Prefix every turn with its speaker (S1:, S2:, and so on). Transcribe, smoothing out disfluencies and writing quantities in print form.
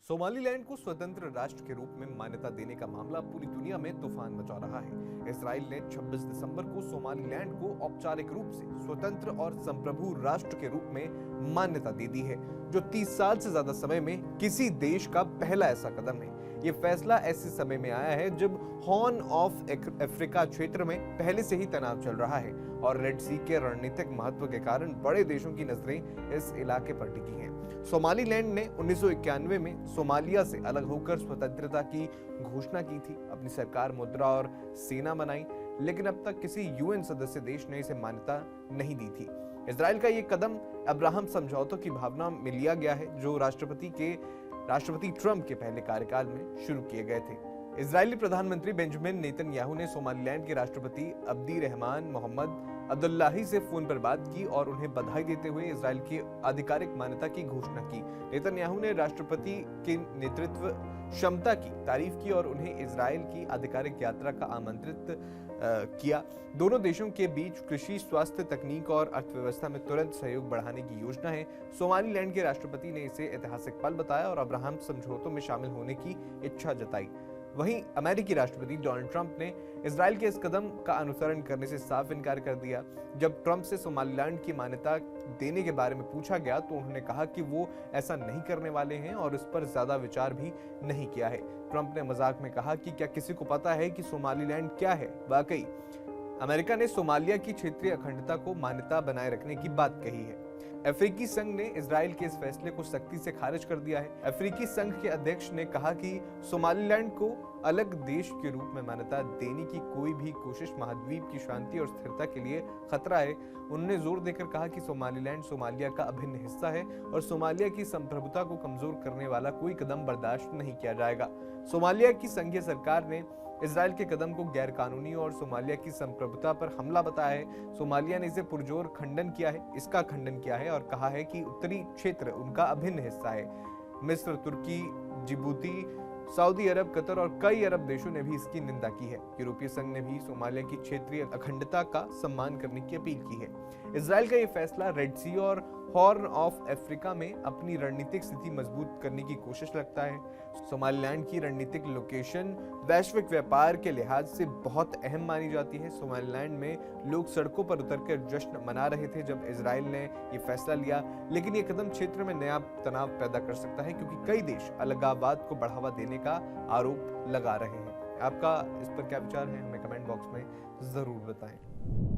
S1: Somaliland को स्वतंत्र राष्ट्र के रूप में मान्यता देने का मामला पूरी दुनिया में तूफान मचा रहा है। इसराइल ने 26 दिसंबर को सोमालीलैंड को औपचारिक रूप से स्वतंत्र और संप्रभु राष्ट्र के रूप में मान्यता दे दी है, जो 30 साल से ज्यादा समय में किसी देश का पहला ऐसा कदम है। ये फैसला ऐसे समय में आया है जब हॉर्न ऑफ अफ्रीका क्षेत्र में पहले से ही तनाव चल रहा है और रेड सी के रणनीतिक महत्व के कारण बड़े देशों की नजरें इस इलाके पर टिकी हैं। सोमालीलैंड ने 1991 में सोमालिया से अलग होकर स्वतंत्रता की घोषणा की थी, अपनी सरकार, मुद्रा और सेना बनाई, लेकिन अब तक किसी यूएन सदस्य देश ने इसे मान्यता नहीं दी थी। इजराइल का ये कदम अब्राहम समझौतों की भावना में लिया गया है, जो राष्ट्रपति ट्रंप के पहले कार्यकाल में शुरू किए गए थे। इजरायली प्रधानमंत्री बेंजामिन नेतन्याहू ने सोमालीलैंड के राष्ट्रपति अब्दी रहमान मोहम्मद अब्दुल्लाही से फोन पर बात की और उन्हें बधाई देते हुए इजराइल की आधिकारिक मान्यता की घोषणा की। नेतन्याहू ने राष्ट्रपति के नेतृत्व क्षमता की तारीफ की और उन्हें इजराइल की आधिकारिक यात्रा का आमंत्रित किया। दोनों देशों के बीच कृषि, स्वास्थ्य, तकनीक और अर्थव्यवस्था में तुरंत सहयोग बढ़ाने की योजना है। सोमालीलैंड के राष्ट्रपति ने इसे ऐतिहासिक पल बताया और अब्राहम समझौतों में शामिल होने की इच्छा जताई। वहीं अमेरिकी राष्ट्रपति डोनाल्ड ट्रंप ने इजराइल के इस कदम का अनुसरण करने से साफ इनकार कर दिया। जब ट्रंप से सोमालीलैंड की मान्यता देने के बारे में पूछा गया तो उन्होंने कहा कि वो ऐसा नहीं करने वाले हैं और इस पर ज्यादा विचार भी नहीं किया है। ट्रंप ने मजाक में कहा कि क्या किसी को पता है कि सोमालीलैंड क्या है? वाकई अमेरिका ने सोमालिया की क्षेत्रीय अखंडता को मान्यता बनाए रखने की बात कही है। अफ्रीकी संघ ने इजराइल के इस फैसले को सख्ती से खारिज कर दिया है। अफ्रीकी संघ के अध्यक्ष ने कहा कि सोमालीलैंड को अलग देश के रूप में मान्यता देने की कोई भी कोशिश महाद्वीप की शांति और स्थिरता के लिए खतरा है। उन्होंने जोर देकर कहा कि सोमालीलैंड सोमालिया का अभिन्न हिस्सा है और सोमालिया की संप्रभुता को कमजोर करने वाला कोई कदम बर्दाश्त नहीं किया जाएगा। सोमालिया की संघीय सरकार ने इजराइल के कदम को गैर कानूनी और सोमालिया की संप्रभुता पर हमला बताया है। सोमालिया ने इसे पुरजोर इसका खंडन किया है और कहा है कि उत्तरी क्षेत्र उनका अभिन्न हिस्सा है। मिस्र, तुर्की, जिबूती, सऊदी अरब, कतर और कई अरब देशों ने भी इसकी निंदा की है। यूरोपीय संघ ने भी सोमालिया की क्षेत्रीय अखंडता का सम्मान करने की अपील की है। इजराइल का ये फैसला रेड सी और हॉर्न ऑफ अफ्रीका में अपनी रणनीतिक स्थिति मजबूत करने की कोशिश लगता है। सोमालीलैंड की रणनीतिक लोकेशन वैश्विक व्यापार के लिहाज से बहुत अहम मानी जाती है। सोमालीलैंड में लोग सड़कों पर उतरकर जश्न मना रहे थे जब इजराइल ने ये फैसला लिया, लेकिन ये कदम क्षेत्र में नया तनाव पैदा कर सकता है क्योंकि कई देश अलगाववाद को बढ़ावा देने का आरोप लगा रहे हैं। आपका इस पर क्या विचार है? हमें कमेंट बॉक्स में जरूर बताएं।